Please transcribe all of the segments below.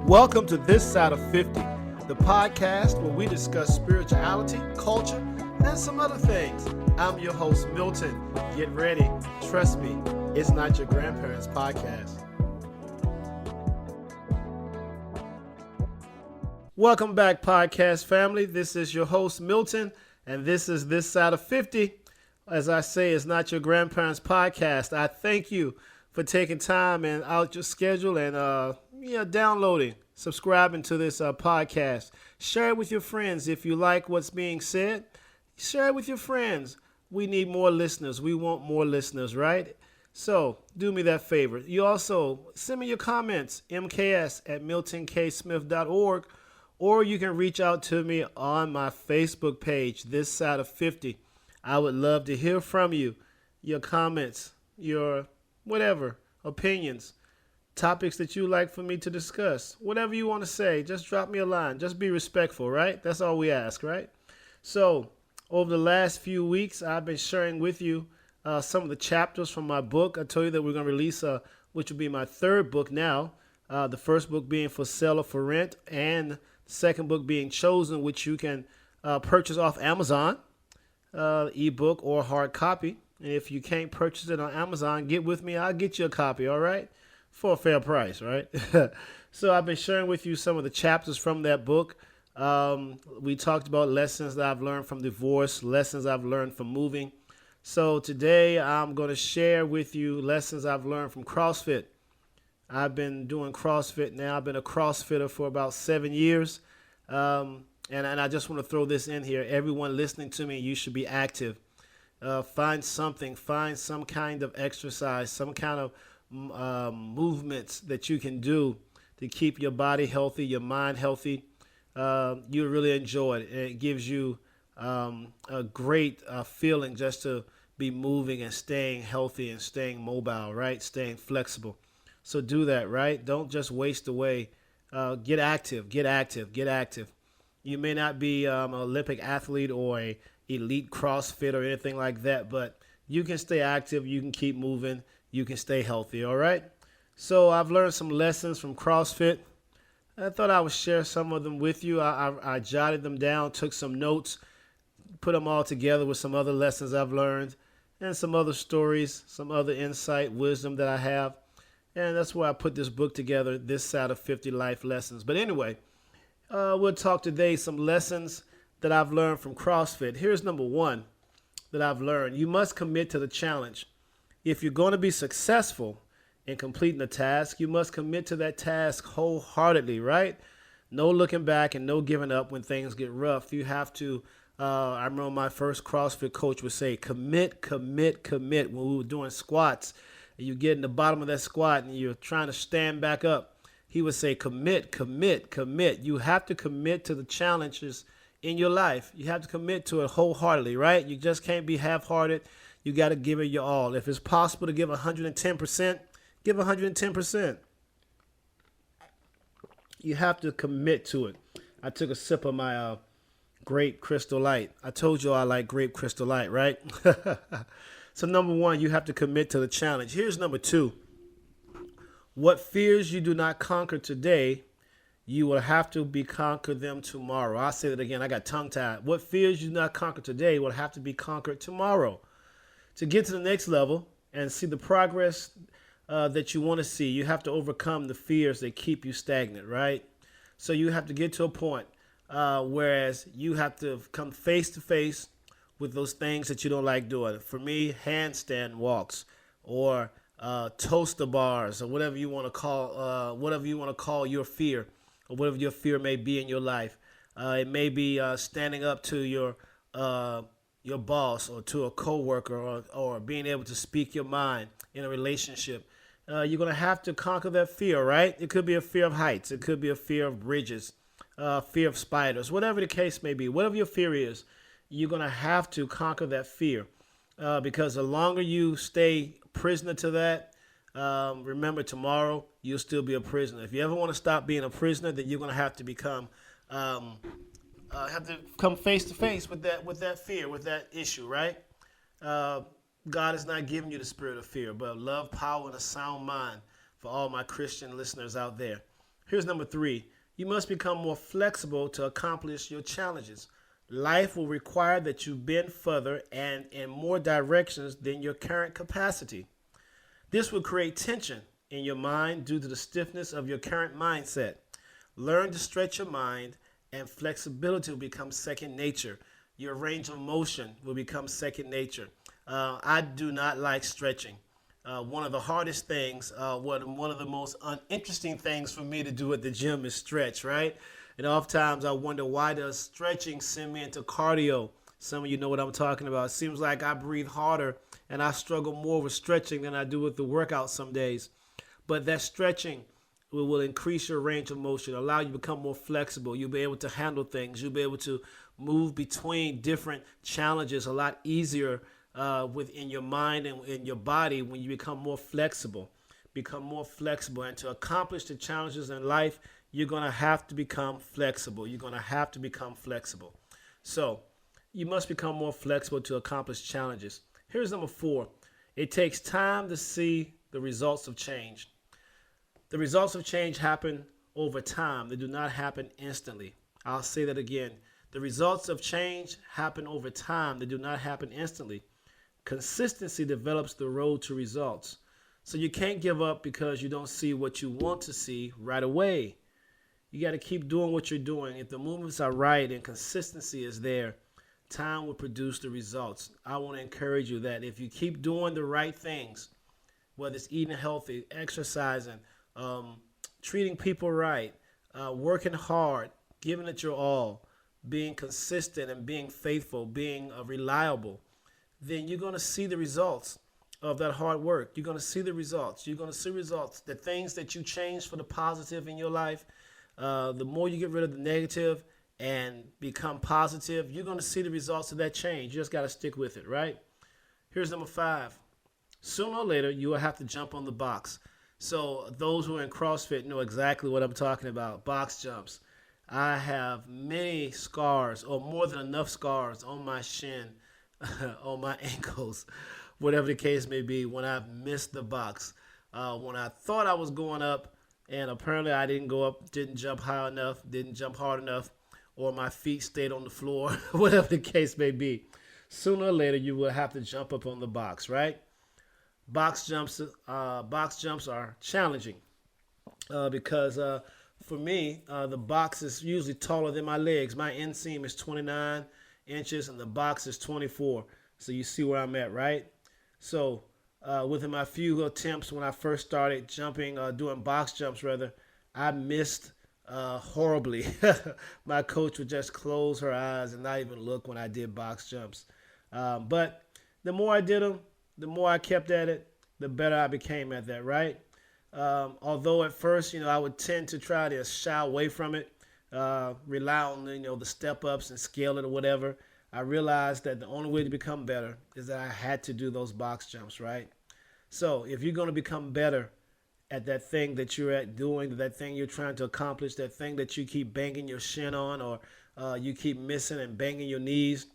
Welcome to This Side of 50, the podcast where we discuss spirituality, culture, and some other things. I'm your host, Milton. Get ready. Trust me, it's not your grandparents' podcast. Welcome back, podcast family. This is your host, Milton, and this is This Side of 50. As I say, it's not your grandparents' podcast. I thank you for taking time and out your schedule and downloading, subscribing to this podcast. Share it with your friends if you like what's being said. Share it with your friends. We need more listeners. We want more listeners, right? So do me that favor. You also send me your comments, mks@miltonksmith.org, or you can reach out to me on my Facebook page, This Side of 50. I would love to hear from you, your comments, your whatever, opinions, topics that you like for me to discuss. Whatever you want to say, just drop me a line. Just be respectful, right? That's all we ask, right? So over the last few weeks, I've been sharing with you some of the chapters from my book. I told you that we're going to release, which will be my third book now. The first book being For Sale or For Rent, and the second book being Chosen, which you can purchase off Amazon, ebook or hard copy. And if you can't purchase it on Amazon, get with me. I'll get you a copy, all right? For a fair price, right? So I've been sharing with you some of the chapters from that book. We talked about lessons that I've learned from divorce, lessons I've learned from moving. So today I'm going to share with you lessons I've learned from CrossFit. I've been doing CrossFit now. I've been a CrossFitter for about 7 years. And I just want to throw this in here. Everyone listening to me, you should be active. Find some kind of exercise, some kind of movements that you can do to keep your body healthy, your mind healthy. You really enjoy it. It gives you a great feeling just to be moving and staying healthy and staying mobile, right? Staying flexible. So do that, right? Don't just waste away. Get active. You may not be an Olympic athlete or a elite CrossFit or anything like that, but you can stay active, you can keep moving, you can stay healthy, all right? So I've learned some lessons from CrossFit. I thought I would share some of them with you. I jotted them down, took some notes, put them all together with some other lessons I've learned and some other stories, some other insight, wisdom that I have. And that's why I put this book together, This Side of 50 Life Lessons. But anyway, we'll talk today some lessons that I've learned from CrossFit. Here's number one that I've learned. You must commit to the challenge. If you're going to be successful in completing a task, you must commit to that task wholeheartedly, right? No looking back and no giving up when things get rough. You have to, I remember my first CrossFit coach would say, commit. When we were doing squats, and you get in the bottom of that squat and you're trying to stand back up, he would say, commit. You have to commit to the challenges in your life. You have to commit to it wholeheartedly, right? You just can't be half-hearted. You got to give it your all. If it's possible to give 110%, give 110%. You have to commit to it. I took a sip of my grape Crystal Light. I told you I like grape Crystal Light, right? So number one, you have to commit to the challenge. Here's number two. What fears you do not conquer today, you will have to be conquer them tomorrow. I'll say that again. I got tongue-tied. What fears you do not conquer today will have to be conquered tomorrow. To get to the next level and see the progress that you want to see, you have to overcome the fears that keep you stagnant, right? So you have to get to a point whereas you have to come face to face with those things that you don't like doing. For me, handstand walks or toaster bars or whatever you want to call your fear, or whatever your fear may be in your life. It may be standing up to your boss or to a coworker, or being able to speak your mind in a relationship. You're going to have to conquer that fear, right? It could be a fear of heights. It could be a fear of bridges, fear of spiders, whatever the case may be. Whatever your fear is, you're going to have to conquer that fear because the longer you stay prisoner to that, remember, tomorrow you'll still be a prisoner. If you ever want to stop being a prisoner, then you're going to have to come face to face with that fear, with that issue, right? God has not given you the spirit of fear, but of love, power, and a sound mind for all my Christian listeners out there. Here's number 3. You must become more flexible to accomplish your challenges. Life will require that you bend further and in more directions than your current capacity. This will create tension in your mind due to the stiffness of your current mindset. Learn to stretch your mind, and flexibility will become second nature. Your range of motion will become second nature. I do not like stretching. One of the hardest things, one of the most uninteresting things for me to do at the gym is stretch, right? And oftentimes I wonder, why does stretching send me into cardio? Some of you know what I'm talking about. It seems like I breathe harder and I struggle more with stretching than I do with the workout some days. But that stretching will increase your range of motion, allow you to become more flexible. You'll be able to handle things. You'll be able to move between different challenges a lot easier within your mind and in your body when you become more flexible. Become more flexible. And to accomplish the challenges in life, you're going to have to become flexible. You're going to have to become flexible. So you must become more flexible to accomplish challenges. Here's number 4. It takes time to see the results of change. The results of change happen over time. They do not happen instantly. I'll say that again. The results of change happen over time. They do not happen instantly. Consistency develops the road to results. So you can't give up because you don't see what you want to see right away. You got to keep doing what you're doing. If the movements are right and consistency is there, time will produce the results. I want to encourage you that if you keep doing the right things, whether it's eating healthy, exercising, treating people right, working hard, giving it your all, being consistent and being faithful, being reliable, then you're going to see the results of that hard work. You're going to see the results. You're going to see results. The things that you change for the positive in your life, the more you get rid of the negative and become positive, you're going to see the results of that change. You just got to stick with it, right? Here's number 5. Sooner or later, you will have to jump on the box. So those who are in CrossFit know exactly what I'm talking about, box jumps. I have many scars, or more than enough scars, on my shin, on my ankles, whatever the case may be, when I've missed the box. When I thought I was going up, and apparently I didn't go up, didn't jump high enough, didn't jump hard enough, or my feet stayed on the floor, whatever the case may be. Sooner or later, you will have to jump up on the box, right? Box jumps are challenging because for me, the box is usually taller than my legs. My inseam is 29 inches and the box is 24. So you see where I'm at, right? So within my few attempts when I first started jumping, doing box jumps rather, I missed horribly. My coach would just close her eyes and not even look when I did box jumps. But the more I did them, the more I kept at it, the better I became at that, right? Although at first, I would tend to try to shy away from it, rely on, the step-ups and scale it or whatever, I realized that the only way to become better is that I had to do those box jumps, right? So if you're going to become better at that thing that you're at doing, that thing you're trying to accomplish, that thing that you keep banging your shin on or you keep missing and banging your knees,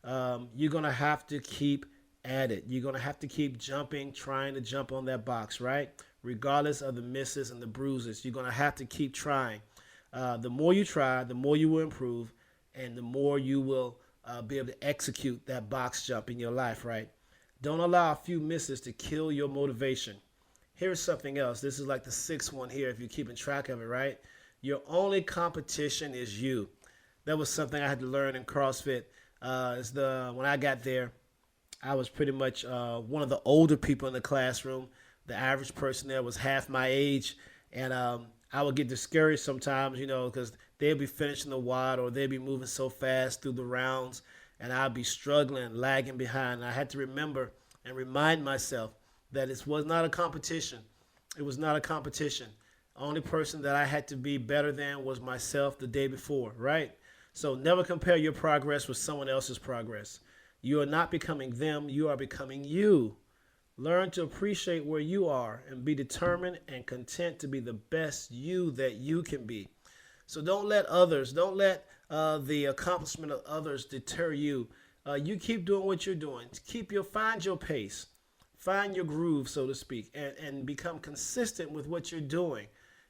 you're going to have to keep at it. You're going to have to keep jumping, trying to jump on that box, right? Regardless of the misses and the bruises, you're going to have to keep trying. The more you try, the more you will improve, and the more you will be able to execute that box jump in your life, right? Don't allow a few misses to kill your motivation. Here's something else. This is like the 6th one here if you're keeping track of it, right? Your only competition is you. That was something I had to learn in CrossFit. When I got there, I was pretty much one of the older people in the classroom. The average person there was half my age. And I would get discouraged sometimes, because they'd be finishing the WOD or they'd be moving so fast through the rounds. And I'd be struggling, lagging behind. And I had to remember and remind myself that it was not a competition. It was not a competition. The only person that I had to be better than was myself the day before, right? So never compare your progress with someone else's progress. You are not becoming them. You are becoming you. Learn to appreciate where you are and be determined and content to be the best you that you can be. So don't let the accomplishment of others deter you. You keep doing what you're doing. Find your pace. Find your groove, so to speak, and become consistent with what you're doing.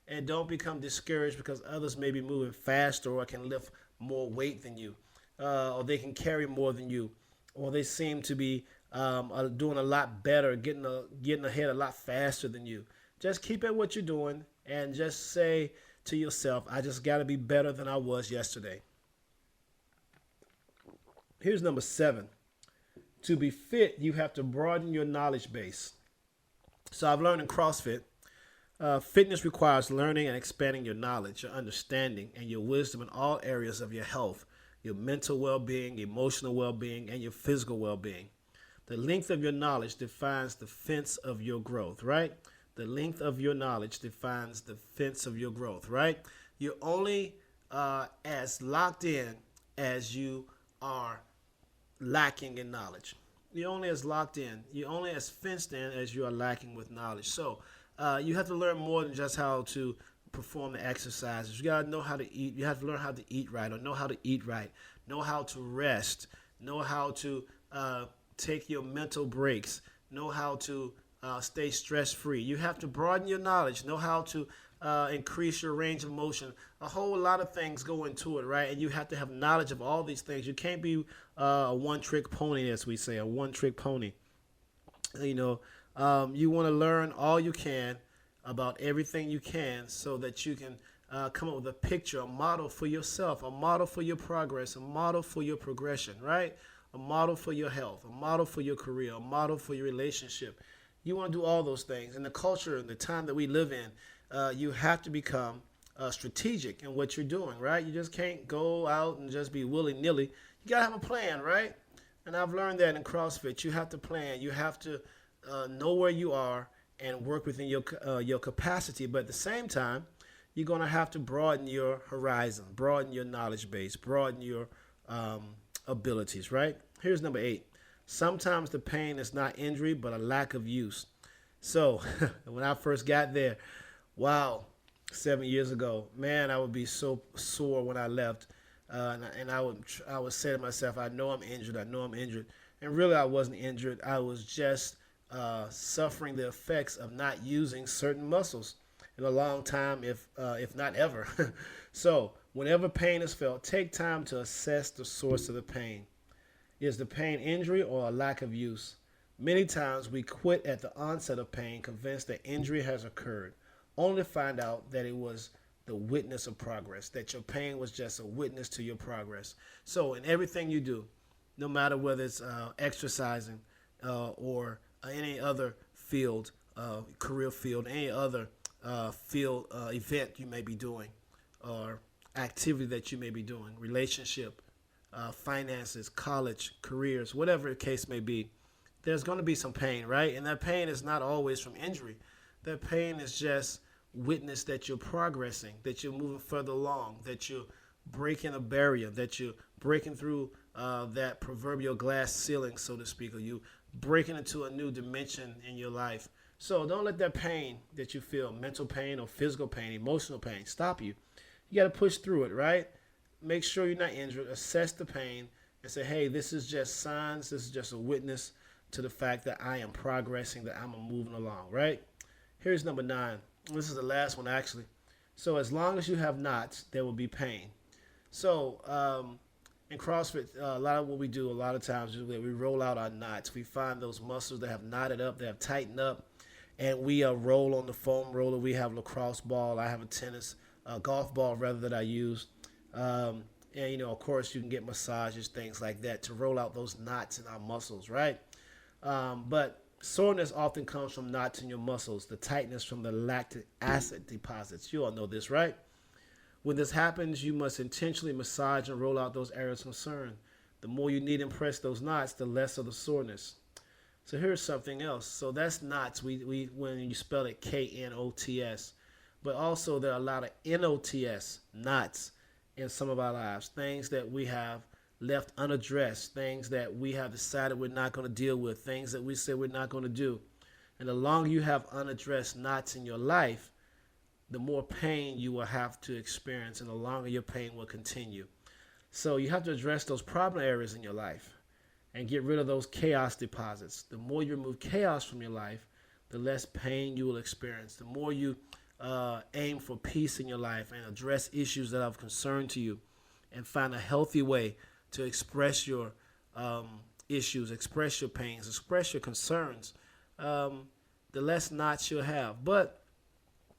And don't become discouraged because others may be moving faster or can lift more weight than you, or they can carry more than you, or they seem to be doing a lot better, getting ahead a lot faster than you. Just keep at what you're doing and just say to yourself, I just got to be better than I was yesterday. Here's number 7. To be fit, you have to broaden your knowledge base. So I've learned in CrossFit, fitness requires learning and expanding your knowledge, your understanding, and your wisdom in all areas of your health, your mental well-being, emotional well-being, and your physical well-being. The length of your knowledge defines the fence of your growth, right? The length of your knowledge defines the fence of your growth, right? You're only as locked in as you are lacking in knowledge. You're only as locked in. You're only as fenced in as you are lacking with knowledge. So you have to learn more than just how to perform the exercises. You got to know how to eat. You have to learn how to eat right, or know how to eat right, know how to rest, know how to take your mental breaks, know how to stay stress-free. You have to broaden your knowledge, know how to increase your range of motion. A whole lot of things go into it, right? And you have to have knowledge of all these things. You can't be a one-trick pony, as we say, a one-trick pony. You know, you want to learn all you can about everything you can so that you can come up with a picture, a model for yourself, a model for your progress, a model for your progression, right? A model for your health, a model for your career, a model for your relationship. You want to do all those things. In the culture and the time that we live in, you have to become strategic in what you're doing, right? You just can't go out and just be willy-nilly. You got to have a plan, right? And I've learned that in CrossFit. You have to plan. You have to know where you are and work within your capacity. But at the same time, you're going to have to broaden your horizon, broaden your knowledge base, broaden your abilities, right? Here's number 8. Sometimes the pain is not injury, but a lack of use. So when I first got there, wow, 7 years ago, man, I would be so sore when I left. And I would say to myself, I know I'm injured. I know I'm injured. And really, I wasn't injured. I was just suffering the effects of not using certain muscles in a long time, if not ever. So whenever pain is felt, take time to assess the source of the pain. Is the pain injury or a lack of use? Many times we quit at the onset of pain, convinced that injury has occurred, only to find out that it was the witness of progress, that your pain was just a witness to your progress. So in everything you do, no matter whether it's exercising or any other field, career field, any other field event you may be doing, or activity that you may be doing, relationship, finances, college, careers, whatever the case may be, there's going to be some pain, right? And that pain is not always from injury. That pain is just witness that you're progressing, that you're moving further along, that you're breaking a barrier, that you're breaking through that proverbial glass ceiling, so to speak, or you breaking into a new dimension in your life. So don't let that pain that you feel, mental pain or physical pain, emotional pain, stop you. You got to push through it, right? Make sure you're not injured. Assess the pain and say, hey, this is just signs. This is just a witness to the fact that I am progressing, that I'm moving along, right? Here's number 9. This is the last one, actually. So as long as you have knots, there will be pain. So in CrossFit, a lot of what we do a lot of times is we roll out our knots. We find those muscles that have knotted up, that have tightened up, and we roll on the foam roller. We have a lacrosse ball. I have a golf ball rather that I use. And, you know, of course, you can get massages, things like that, to roll out those knots in our muscles, right? But soreness often comes from knots in your muscles, the tightness from the lactic acid deposits. You all know this, right? When this happens, you must intentionally massage and roll out those areas of concern. The more you need to impress those knots, the less of the soreness. So here's something else. So that's knots. We when you spell it Knots. But also there are a lot of NOTS, knots, in some of our lives. Things that we have left unaddressed, things that we have decided we're not going to deal with, things that we said we're not going to do. And the longer you have unaddressed knots in your life, the more pain you will have to experience, and the longer your pain will continue. So you have to address those problem areas in your life and get rid of those chaos deposits. The more you remove chaos from your life, the less pain you will experience. The more you aim for peace in your life and address issues that are of concern to you, and find a healthy way to express your issues, express your pains, express your concerns, the less knots you'll have. But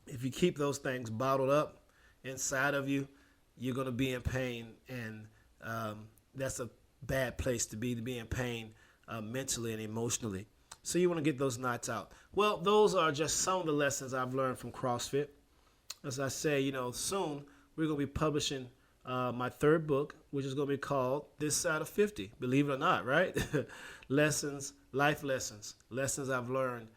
if you keep those things bottled up inside of you, you're going to be in pain, and that's a bad place to be in pain mentally and emotionally. So you want to get those knots out. Well, those are just some of the lessons I've learned from CrossFit. As I say, soon we're going to be publishing my third book, which is going to be called This Side of 50. Believe it or not, right? Lessons, life lessons, lessons I've learned.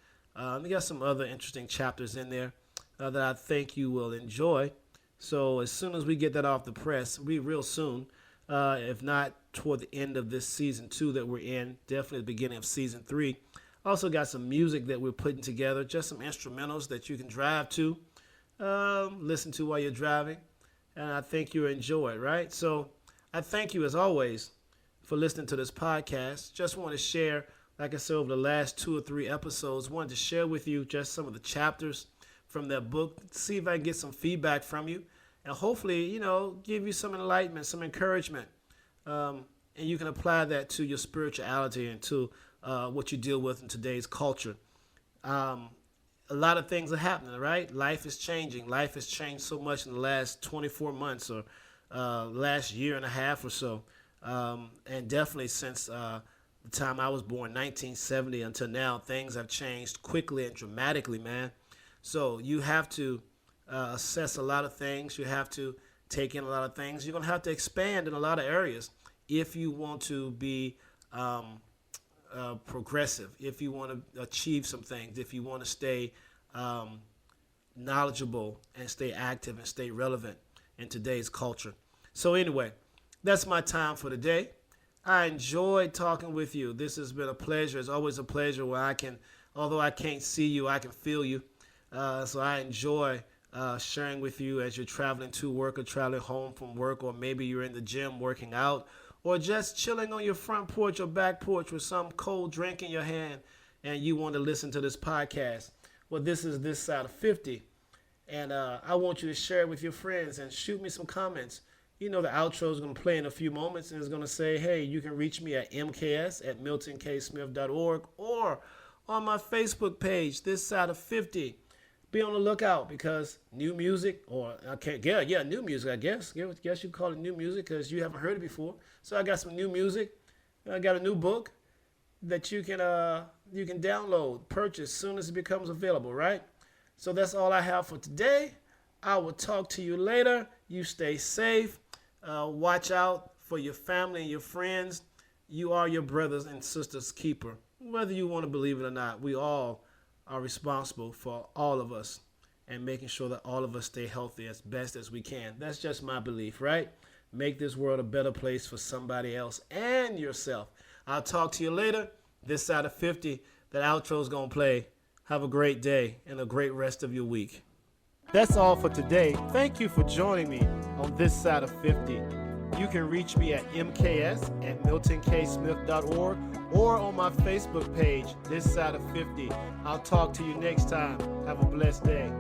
We got some other interesting chapters in there that I think you will enjoy. So as soon as we get that off the press, real soon, if not toward the end of this season 2 that we're in, definitely the beginning of season 3. Also got some music that we're putting together, just some instrumentals that you can drive to, listen to while you're driving, and I think you'll enjoy it, right? So I thank you, as always, for listening to this podcast. Just want to share, like I said, over the last 2 or 3 episodes, wanted to share with you just some of the chapters from that book, see if I can get some feedback from you, and hopefully, give you some enlightenment, some encouragement, and you can apply that to your spirituality and to what you deal with in today's culture. A lot of things are happening, right? Life is changing. Life has changed so much in the last 24 months or last year and a half or so, and definitely since the time I was born, 1970, until now, things have changed quickly and dramatically, man. So you have to assess a lot of things. You have to take in a lot of things. You're going to have to expand in a lot of areas if you want to be progressive, if you want to achieve some things, if you want to stay knowledgeable and stay active and stay relevant in today's culture. So anyway, that's my time for today. I enjoyed talking with you. This has been a pleasure. It's always a pleasure where although I can't see you, I can feel you. So I enjoy sharing with you as you're traveling to work or traveling home from work, or maybe you're in the gym working out, or just chilling on your front porch or back porch with some cold drink in your hand and you want to listen to this podcast. Well, this is This Side of 50. And I want you to share it with your friends and shoot me some comments. The outro is going to play in a few moments, and it's going to say, hey, you can reach me at mks@miltonksmith.org or on my Facebook page, This Side of 50. Be on the lookout, because new music, or new music, I guess. Guess you call it new music because you haven't heard it before. So I got some new music. I got a new book that you can download, purchase as soon as it becomes available, right? So that's all I have for today. I will talk to you later. You stay safe. Watch out for your family and your friends. You are your brothers and sisters' keeper. Whether you want to believe it or not, we all are responsible for all of us and making sure that all of us stay healthy as best as we can. That's just my belief, right? Make this world a better place for somebody else and yourself. I'll talk to you later. This Side of 50, that outro is going to play. Have a great day and a great rest of your week. That's all for today. Thank you for joining me on This Side of 50. You can reach me at mks@miltonksmith.org or on my Facebook page, This Side of 50. I'll talk to you next time. Have a blessed day.